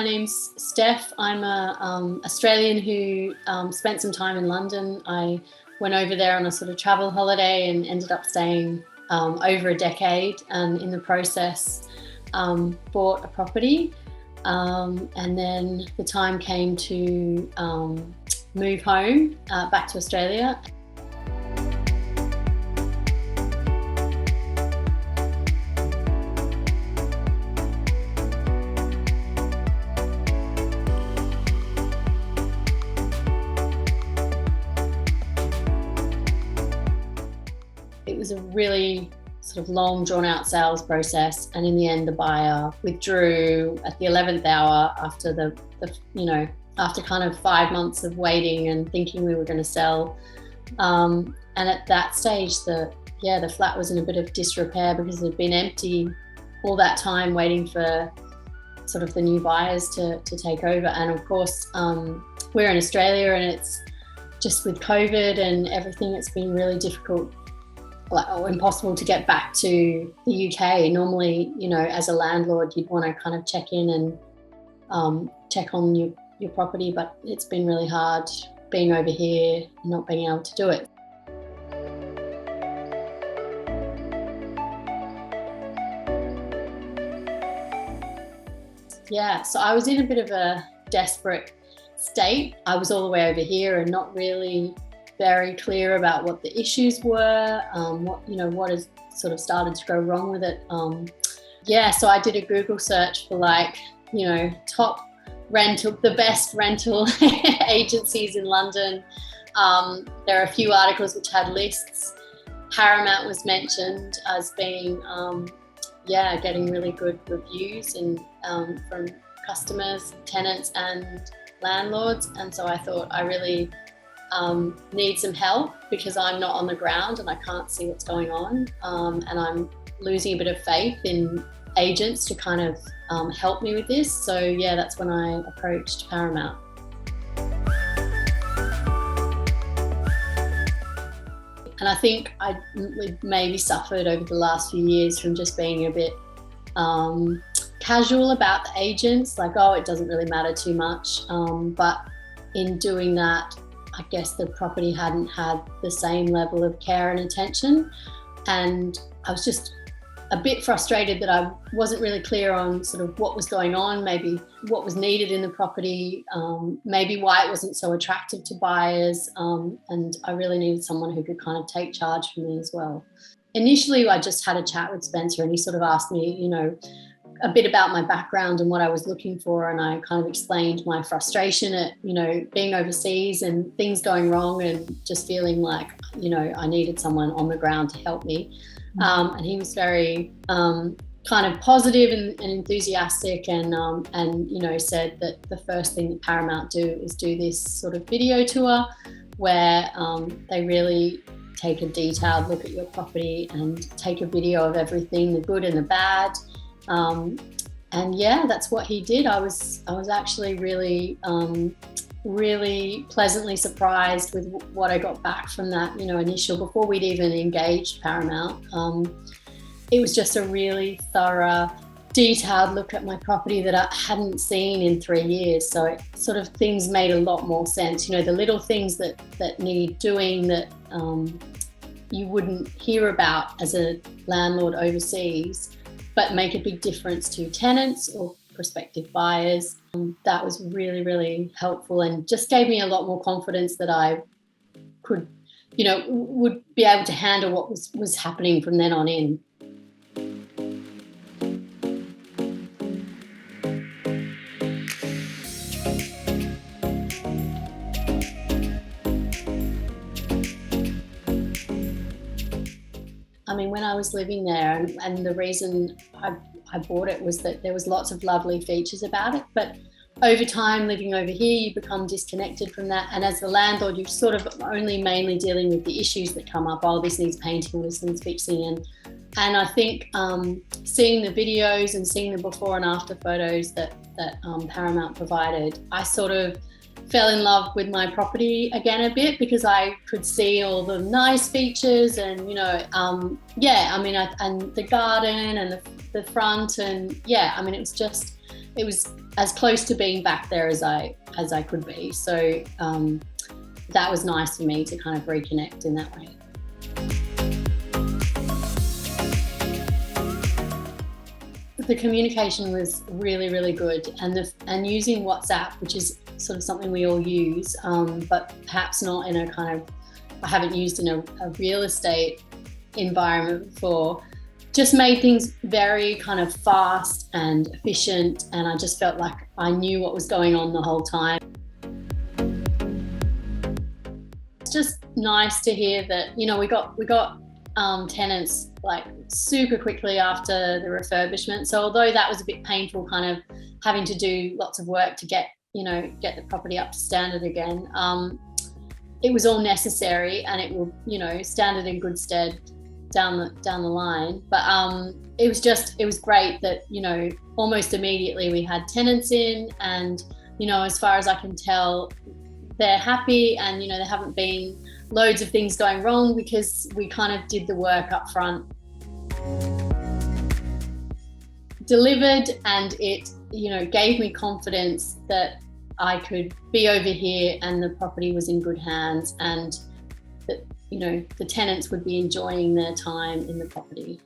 my name's Steph. I'm a Australian who spent some time in London. I went over there on a sort of travel holiday and ended up staying over a decade, and in the process bought a property. And then the time came to move home back to Australia. It was a really sort of long, drawn-out sales process, and in the end, the buyer withdrew at the 11th hour after after kind of 5 months of waiting and thinking we were going to sell. And at that stage, the flat was in a bit of disrepair because it had been empty all that time, waiting for sort of the new buyers to take over. And of course, we're in Australia, and it's just with COVID and everything, it's been really difficult. Impossible to get back to the UK. Normally, as a landlord, you'd want to kind of check in and check on your property, but it's been really hard being over here and not being able to do it. Yeah, so I was in a bit of a desperate state. I was all the way over here and not really very clear about what the issues were, what has sort of started to go wrong with it. So I did a Google search for the best rental agencies in London. There are a few articles which had lists. Paramount was mentioned as being, getting really good reviews and from customers, tenants and landlords. And so I thought I really need some help because I'm not on the ground and I can't see what's going on, and I'm losing a bit of faith in agents to kind of help me with this. So that's when I approached Paramount. And I think I maybe suffered over the last few years from just being a bit casual about the agents, it doesn't really matter too much, but in doing that, I guess the property hadn't had the same level of care and attention, and I was just a bit frustrated that I wasn't really clear on sort of what was going on, maybe what was needed in the property, maybe why it wasn't so attractive to buyers, and I really needed someone who could kind of take charge for me as well. Initially, I just had a chat with Spencer, and he sort of asked me, a bit about my background and what I was looking for, and I kind of explained my frustration at being overseas and things going wrong, and just feeling like I needed someone on the ground to help me. And he was very kind of positive and enthusiastic, and said that the first thing that Paramount do is do this sort of video tour where they really take a detailed look at your property and take a video of everything, the good and the bad. That's what he did. I was actually really, really pleasantly surprised with what I got back from that, initial, before we'd even engaged Paramount. It was just a really thorough, detailed look at my property that I hadn't seen in 3 years. So it sort of, things made a lot more sense. The little things that need doing that you wouldn't hear about as a landlord overseas, but make a big difference to tenants or prospective buyers. That was really, really helpful, and just gave me a lot more confidence that I could, would be able to handle what was happening from then on in. I mean, when I was living there, and the reason I bought it was that there was lots of lovely features about it, but over time, living over here, you become disconnected from that, and as the landlord, you're sort of only mainly dealing with the issues that come up. This needs painting, this needs fixing, and I think seeing the videos and seeing the before and after photos that Paramount provided, I sort of fell in love with my property again a bit, because I could see all the nice features and, and the garden and the front, and it was as close to being back there as I could be. So that was nice for me to kind of reconnect in that way. The communication was really, really good, and using WhatsApp, which is sort of something we all use, but perhaps not in a kind of, I haven't used in a real estate environment before, just made things very kind of fast and efficient, and I just felt like I knew what was going on the whole time. It's just nice to hear that, you know, we got tenants like super quickly after the refurbishment. So although that was a bit painful, kind of having to do lots of work to get the property up to standard again, it was all necessary, and it will, you know, stand it in good stead down the line. But it was great that, you know, almost immediately we had tenants in, and, you know, as far as I can tell, they're happy, and, you know, there haven't been loads of things going wrong because we kind of did the work up front. Delivered, and it, you know, gave me confidence that I could be over here and the property was in good hands, and that, you know, the tenants would be enjoying their time in the property.